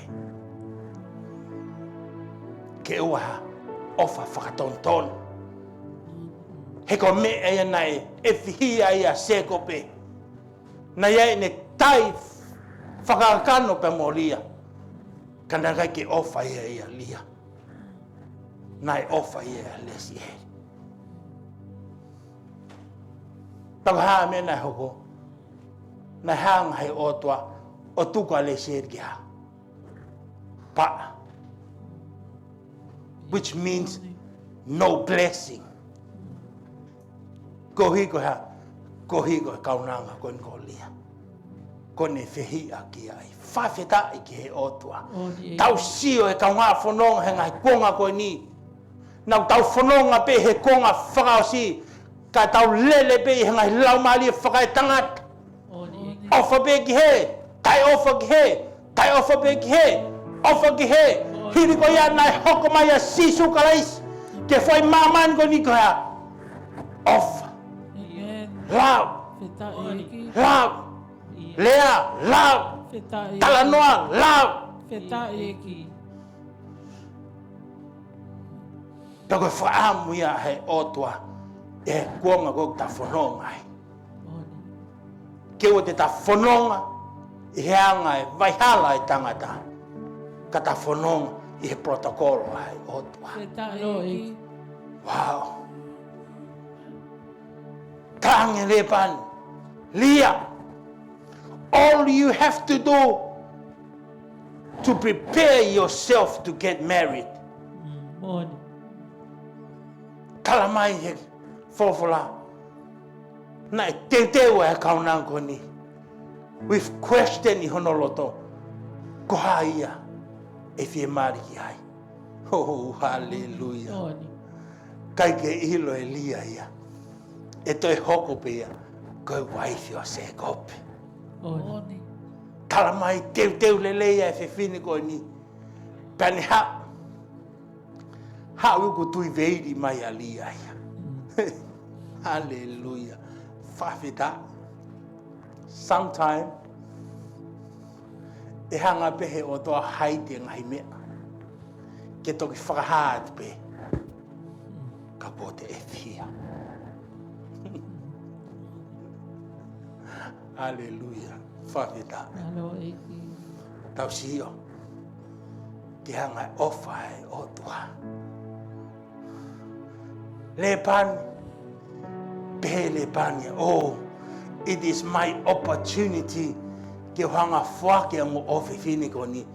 Speaker 4: Ke ua ofa whakatonton. He ko me e nai Efihia ia Sekope. Na ia ne tai whakakano pe mo lia. Kana kai ke ofa ia lia. Nai ofa ia lesi he. Tau haa me nai hoko. Nai hanga hei otua o tuka le sergia. Pa. which means no blessing. Kohiko ha, kohiko kaunanga kon kolia. Kon Efihia ki ai. Whawheta i ki he otua. Tau sio e kaunga whanonga he ngai konga koe ni. Nau tau whanonga pe he konga whakao si. Ka tau lele pe he ngai laumali e whakai tangata. Ofa pe ki he. Tai ofa ki he. Tai ofa pe ki he. Ofa ki he. Hiri ko ia nai hoko mai a sisu kalais. Ke whai maman ko ni ko ha. Ofa. Love. Love. Lea, love. Talanoa, love. Tako whaamu ia hei otua e kuonga kok ta whanonga ai. Kewa te ta whanonga i he anga e vaihala e tangata. Ka ta whanonga i he protokolo ai otua. Wow. Tange lepan. Lia. All you have to do to prepare yourself to get married. Talamai he Folofola. Na te e kaunango ni. We've questioned I honoloto. Koha ia e fie mariki ai. Oh, hallelujah. Kai ke ilo e lia ia. E toi hoko pe ia. Koe waifi o Sekope. Talamai teu lelea e whiwhine koe ni. Pane ha. Ha uku tui veiri mai a lia ia. Hallelujah. Whawhita. Sometime e hanga pehe o toa haiti ngai mea. Ke toki whakahaat pe. Ka pote Efihia. Hallelujah. Whawhita. Tau sio. Te hanga ofa e o tua. Le pan. Pehe le pan. Oh, it is my opportunity. Ke hanga whake ango ofi finiko ni.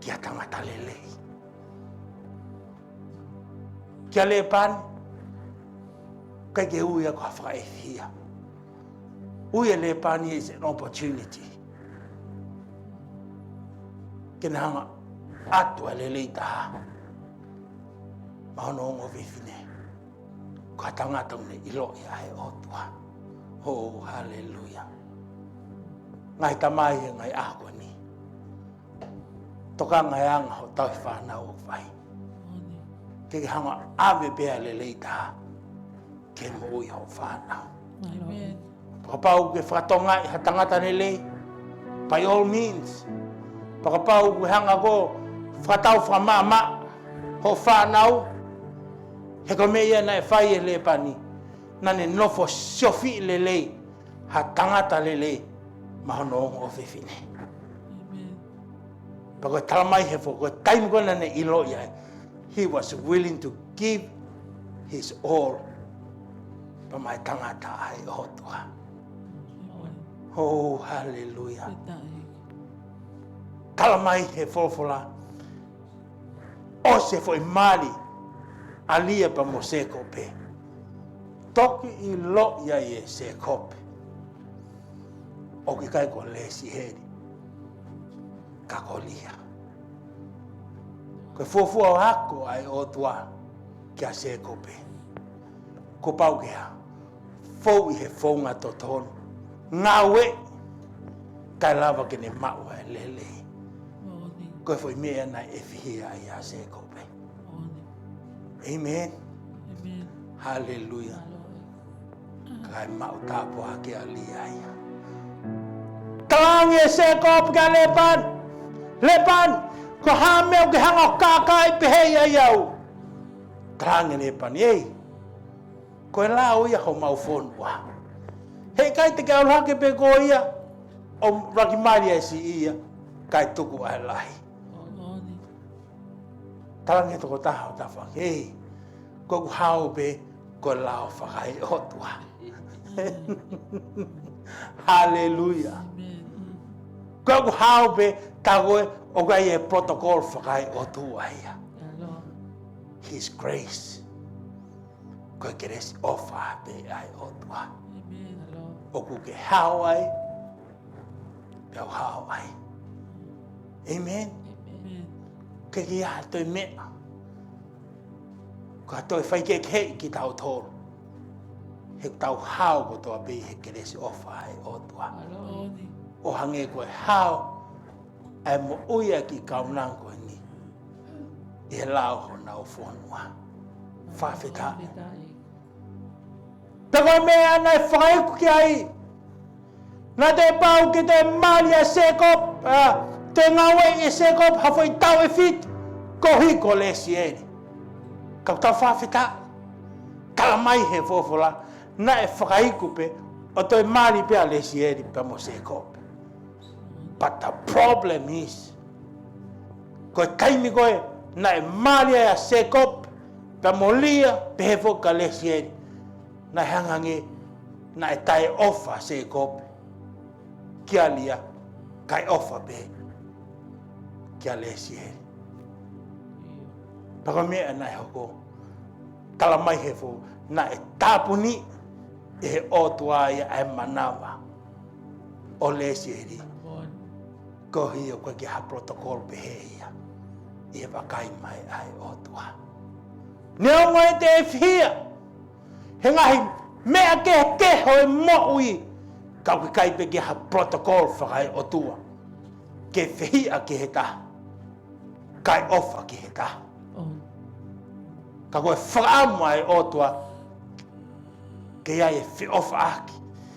Speaker 4: Kia tangata lelei. Kia le pan. Kai ke uia kwa whaka Efihia. Uia le pan is an opportunity. Kena hanga atua lelei taha. Mahono ongo vifine. Ka tangata une ilo ia he otua. Oh, hallelujah. Ngai tamai e ngai ako ni. Toka ngai anga ho tau whanau vai. Ke hanga ave bea lelei taha. Ke mo ui ho whanau.
Speaker 3: Amen.
Speaker 4: Pakapau ke whakatonga I hatangata lelei. By all means. Pakapau ke hanga ko whakatau whamama. Ho whanau. He ko mea na e whai e le pani. Nane nofo siofi lelei. Ha tangata lelei. Mahono o whiwhine.
Speaker 3: Amen.
Speaker 4: Pako talamai he foko. Taim ko nane ilo ia. He was willing to give his all. Pa mai tangata ai otua. Oh, hallelujah. Talamai he Folofola. O se foi mali. Alia pa mo Sekope. Toki I lo ia e Sekope. O ki kai ko lesi heri. Kakolia. Ko fofua hako ai otua kia Sekope. Ko pau kia. Fou I he fonga totonu. Ngawe. Kai lava ke ne mau e lele. Ko foi mea na Efihia I a Sekope. Amen.
Speaker 3: Amen.
Speaker 4: Hallelujah. Kai mau tapo hake alia ia. Tangi Sekope ka lepan. Lepan. Ko hameo ke hanga kakai pehe ia iau. Tangi lepan. Ei. Ko e lau ia ho mau fonua. Hei kai te kau hake pe ko ia. O rakimari e si ia. Kai tuku ai lahi. Talange toko taha o tafa. Hei, ko hao pe ko lao whakai otua. Hallelujah. Ko hao pe tagoe o kai e protocol whakai otua ia. His grace. Ko ke resi ofa pe ai o tua.
Speaker 2: Amen, Lord.
Speaker 4: O ku ke hao ai. Pe au hao ai. Amen.
Speaker 3: Amen.
Speaker 4: Ke ia toi mea. Ko toi whai ke ki tau tōru. He tau hao ko toa pe he ke resi ofa ai o tua.
Speaker 2: Lord.
Speaker 3: Oni.
Speaker 4: O hange koe hao ai mo uia ki kaunang koe ni. I he lao ho na o whonua. Whawheta. Peko mea nei whaiku ki ai. Nā te pau ki te mali a Sekope. Te ngawe i Sekope hawhai tau e fit. Ko hi ko lesi eri. Kau tau whawheta. Kala mai he Folofola. Nā e whaiku pe. O toi mali pe a lesi eri pe mo Sekope. But the problem is, koe kaimi koe, na e malia a Sekope, pe molia, pe he fo ka lesi eri. Na e hangange, na e tae ofa Sekope. Kia lia, kai ofa pe. Kia lesi eri. Paka mea na e hoko, kala mai he fo, na e tapuni, e he otua ia e manawa. O lesi eri. Ko hi o koe ki ha protocol pe he ia. I he wakai mai ai o tua. Nea ngoe te Efihia. He ngahi mea ke hoi mo'ui. Kau ki kai pe ki ha protocol whakai o tua. Ke Efihia ki he taha. Kai ofa ki he taha. Ka koe whakaamu ai o tua. Ke ia e whi ofa aki.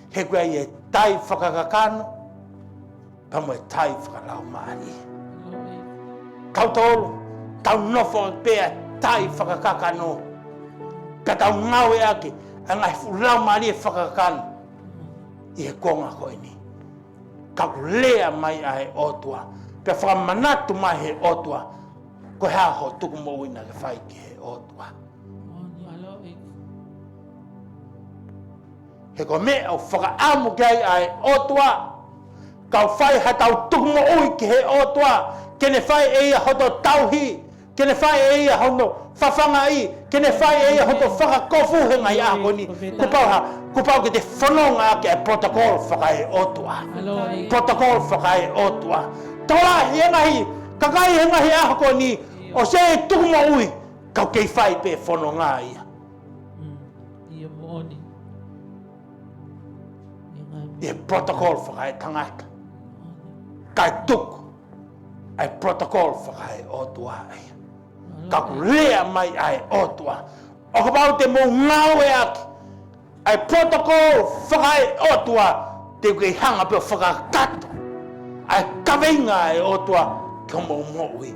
Speaker 4: He koe ia e tai whakakakano. Pamo e tai whakalau maari. Kau tolu, kau nofo pea tai whakakakano. Ka tau ngau e ake, a ngai fulau maari e whakakakano. I he konga koe ni. Kau lea mai ai otua. Pea whakamanatu mai he otua. Ko hea ho tuku mo uina ke whai ki he otua. He ko mea o whakaamu kai ai otua. Kau whai ha tau tuku mo ui ki he otua. Kene whai e ia hoto tauhi. Kene whai e ia hono whawhanga i. Kene whai e ia hoto whakakofu he ngai ako ni. Kupau ki te whanonga ake e protocol whakai otua. Protocol whakai otua. Tola he ngahi, kakai he ngahi ako ni. O se e tuku mo ui. Kau kei whai pe whanonga ia.
Speaker 2: Ia mo oni.
Speaker 4: E protocol whakai tangata. Kai tuku. Ai protocol whakai otua ai. Ka lea mai ai otua. O ka pau te mo ngau e aki. Ai protocol whakai otua. Te kei hanga pe whakakato. Ai Kaveinga ai otua. Ka mo moui.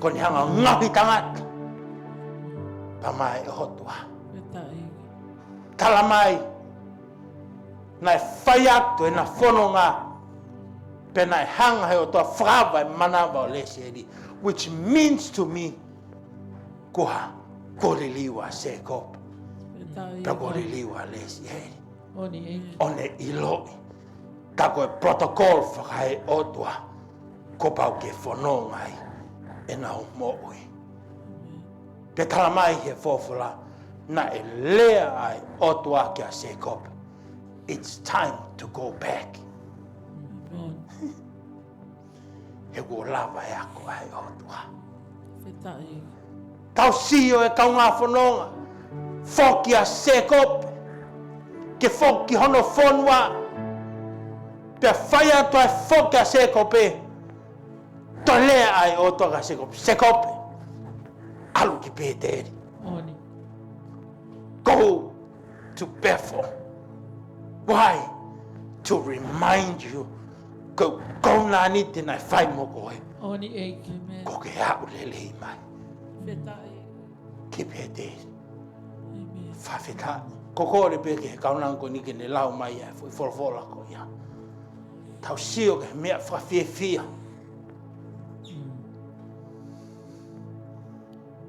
Speaker 4: Ko ni hanga ngahi tangata. Pa mai otua. Tala mai. Nai whai atu e na whanonga. Pena e hanga he o toa whakawa e manawa o lesi eri. Which means to me, koha, koriliwa Sekope. Ka koriliwa lesi eri. One iloi. Ka koe protocol whakahe o toa. Ko pau ke whanongai e na o mo'ui. Pe tala mai he Folofola, na e lea ai o toa ki a Sekope. It's time to go back. He ko lava e ako ai o tua. Tau sio e kau ngā whanonga. Whoki a Sekope. Ke whoki hono whonua. Pea whai atu ai whoki a Sekope. To lea ai o tua ka Sekope. Sekope. Alu ki pēteri. Go to Bethel. Why? To remind you. Ko nā ni tēnai whai mo koe. Ko ke hau lelei mai. Ki pēteri. Whawheta. Ko kore pēke he kaunango ni ke ne lau mai e Folofola ko ia. Tau sio ke mea whawhiawhia.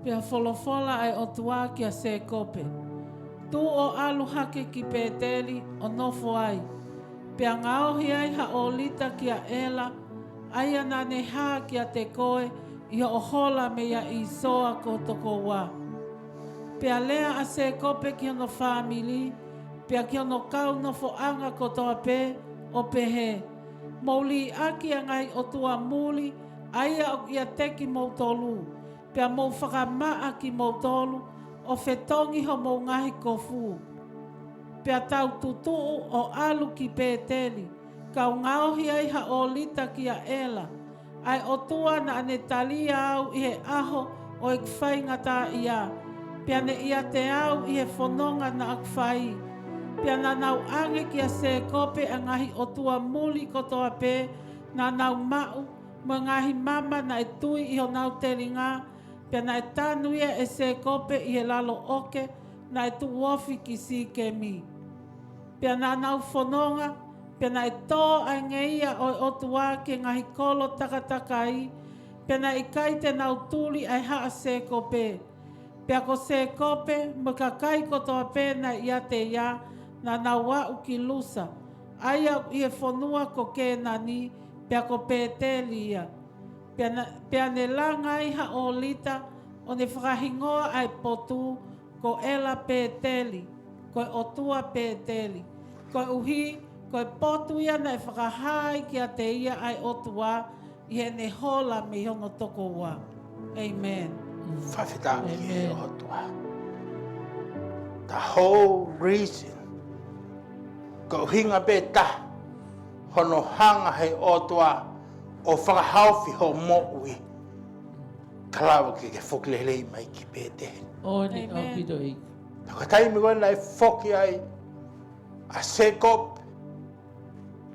Speaker 3: Pea Folofola ai o tua ki a Sekope. Tu o alu hake ki pēteri o nofo ai. Pea ngaohi ai ha o lita ki a ela. Aia nane hā ki a te koe. Ia o hola me ia i soa ko toko wā. Pea lea a Sekope ki ono family, pea ki ono kau no fo anga kotoa pe o pehe. Mouli aki angai o tua muli, aia o ia teki mou tolu. Pea mou whakamaa ki mou tolu, o fetongi ho mou ngahi kofu. Pea tau tutuu o alu ki pēteli, kau ngaohi ai ha o lita ki a ela. Ai o tua na ane talia au i he aho o ek whainga tā ia. Pea ne ia te au i he whanonga na ak whai. Pea na nau ange ki a Sekope a ngahi o tua muli kotoa pē, na nau mau, ma ngahi mama na e tui i ho nau telinga, pea na e tanuia e Sekope i he lalo oke, na e tu wofi ki si ke mi. Pea na nau whanonga, pea na e tō ai ngeia o o tua ke ngahi kolo takatakai, pea na i kai te nau tuli ai haa Sekope. Pea ko Sekope, maka kai kotoa pē na ia te ia, na nawa uki lusa. Aia i e whanua ko ke nani, pea ko pētelia. Pea ne langa iha o lita, o ne whakahingoa ai potu, ko ela pēteli, ko o tua pēteli. Ko uhi, ko potu ia na e whakahai ki a te ia ai o tua, i he ne hola me hongo toko wa. Amen.
Speaker 4: Whawhita ki he o tua. The whole reason ko hinga be ta hono hanga hei otua o whakahauwhi ho mo'ui kalawa ki ke whuklelei mai ki pēte.
Speaker 2: Oni o pito i.
Speaker 4: Taka taimi koe nai whoki ai a Sekope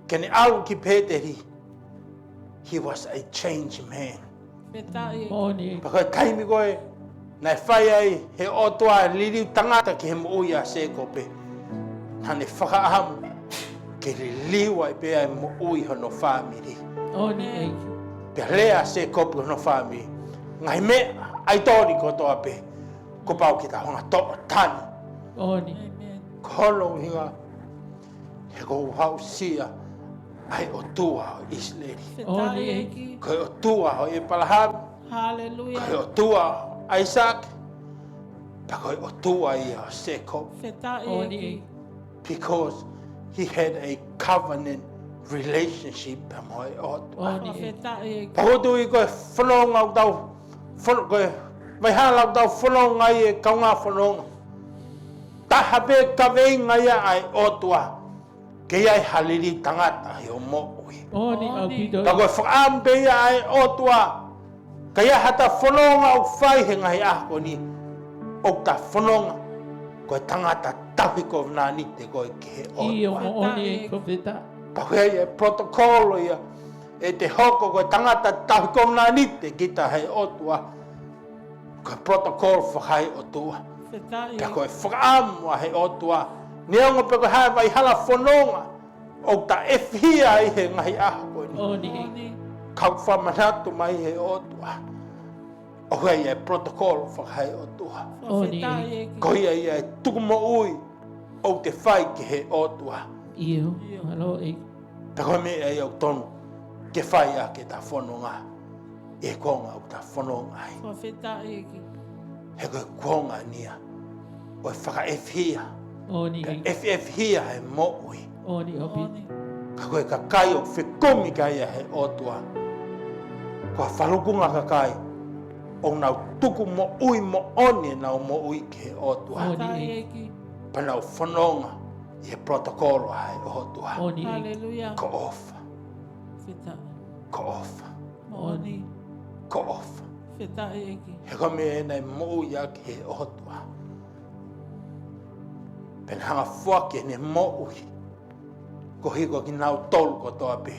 Speaker 4: kene au ki pēteri. He was a changed man.
Speaker 2: Oni.
Speaker 4: Taka taimi koe nai whai ai he otua liriu tangata ki he mo'ui a Sekope. Hane whakaahamu ke li liwa i pēa mo ui hono whāmiri.
Speaker 2: Oni eiki.
Speaker 4: Pea lea Sekope hono whāmiri. Ngai me ai tōri ko toa pē. Ko pau ki ta honga toa tani.
Speaker 2: Oni.
Speaker 4: Ko holo hinga. He ko uhau sia ai o tua o Israeli.
Speaker 2: Oni eiki.
Speaker 4: Ko o tua o Epalaham.
Speaker 3: Hallelujah.
Speaker 4: Ko o tua o Isaac. Pa ko o tua i o Sekope.
Speaker 2: Oni eiki.
Speaker 4: Because he had a covenant relationship mo e o.
Speaker 2: Oni.
Speaker 4: Pahotu i koe whanonga o tau, koe mai hala o tau whanonga i e kaunga whanonga. Taha pe Kaveinga ia ai otua, ke iai haliri tangata i o mo'ui.
Speaker 2: Oni o pito.
Speaker 4: Ta koe whaampe ia ai otua, ka ia hata whanonga o whai he ngahi ahko ni, o ta whanonga, koe tangata tahi ko nani te koe ke he otua.
Speaker 2: Iyo mo oni e ko veta.
Speaker 4: Pahuia e protokolo ia, e te hoko koe tangata tahi ko nani te kita hei otua, koe protokolo whahai otua. Pea koe whakaamua hei otua, neongo pe koe hae vai hala whanonga, o ta Efihia i he ngahi aha koe ni.
Speaker 2: Oni.
Speaker 4: Kau whamanatu mai hei otua. Ohe ia e protokolo whakahai otua.
Speaker 2: Oni.
Speaker 4: Ko ia ia e tukumo ui o te whai ki he otua.
Speaker 2: Iyo. Halo eiki.
Speaker 4: Pe koe mea i au tonu ke whai a ke ta whanonga. E konga o ta whanonga ai. He koe konga nia. O e whaka Efihia.
Speaker 2: Oni
Speaker 4: Ka
Speaker 2: eiki.
Speaker 4: Efihia he mo'ui.
Speaker 2: Oni o pito.
Speaker 4: Ka koe ka kai o whekumi kai a he otua. Kua whalukunga ka kai. O nau tuku mo ui mo oni nau mo ui ki he otua.
Speaker 2: Oni eiki.
Speaker 4: Pa nau whanonga i he protokolo ai otua.
Speaker 2: Oni eiki.
Speaker 3: Hallelujah.
Speaker 4: Ko ofa. Ko ofa.
Speaker 3: Oni.
Speaker 4: Ko ofa. He ka mea nei mo ui a ki he otua. Pen hanga whake ne mo ui. Ko hiko ki nau tolu ko toa pe.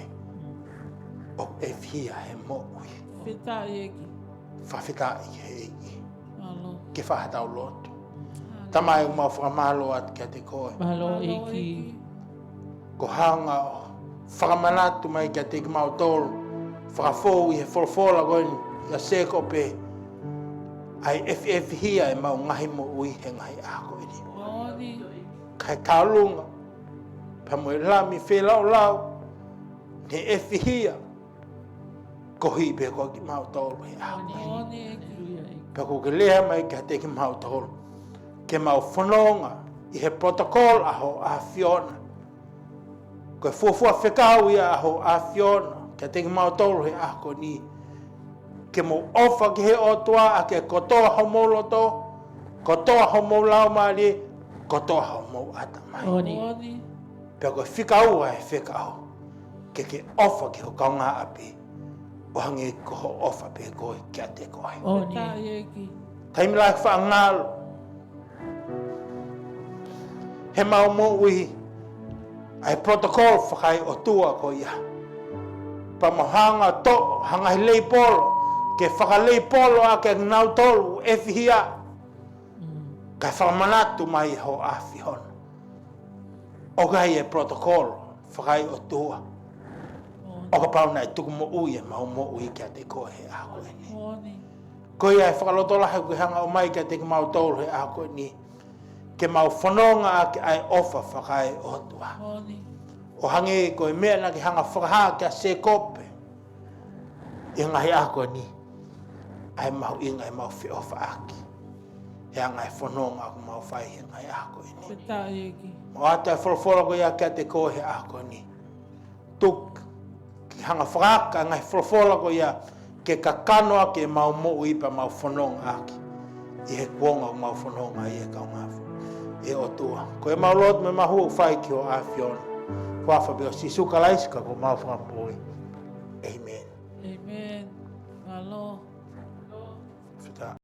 Speaker 4: O Efihia he mo ui. Whawhita i he eiki. Ke whahatau loto. Tamai umau whakamalo at kia te koe.
Speaker 2: Halo eiki.
Speaker 4: Ko hanga o whakamanatu mai kia te kimau tolu. Whakafou i he Folofola koe ni ia Sekope. Ai Efihia e mau ngahi mo ui he ngahi ako i ni. Kai tālunga. Pa mo e lami whelau lau. Ne Efihia. Ko hi pe ko ki mau tolu he ako.
Speaker 2: Hallelujah eiki.
Speaker 4: Pe ko ke lea mai kia te ki mau tolu. ke mau whanonga i he protocol aho a Fiona. Koe fuafua whekau ia aho a Fiona, ke te mau tolu he ako ni. Ke mo ofa ki he o toa a ke kotoa hau molo to, kotoa hau mau lau maari, kotoa hau mau ata mai.
Speaker 2: Oni.
Speaker 4: Pea koe whikau e whekau, ke ofa ki ho kaunga api, o hangi ko ho ofa pe koe kia te koe.
Speaker 2: Oni.
Speaker 4: Taimi lai whaangalo. He mau mo ui, ai protocol whakai o tua ko ia. Pa mahanga to, hanga hi lei polo, ke whakalei polo a ke ngau tolu, Efihia. Kai whakamanatu mai ho a Fihona. O gai e protocol, whakai o tua. O ka pau nai tuku mo ui e mau mo ui kia te koe he a koe ni. Ko ia e whakaloto lahe koe hanga o mai kia te mau tolu he a koe ni. Ke mau whanonga a ke ai ofa whakai o tua. O hange koe mea na ki hanga whakaha kia Sekope. I ngahi a koe ni. Ai mau inga e mau whi ofa aki. He anga e whanonga aku mau whai he ngai a koe ni. Mo ata e Folofola koe ia kia te koe he a koe ni. Tuk ki hanga whakaka ngai Folofola koe ia ke kakanoa ke mau mo ipa mau whanonga aki. I he kuonga o mau whanonga i e kaungafu. E o tua. Ko e mau lot me mahu whai ki o a Fiona. Wafa beo si suka laiska ko mau whakapoi. Amen.
Speaker 3: Amen. Alo.
Speaker 4: Fita.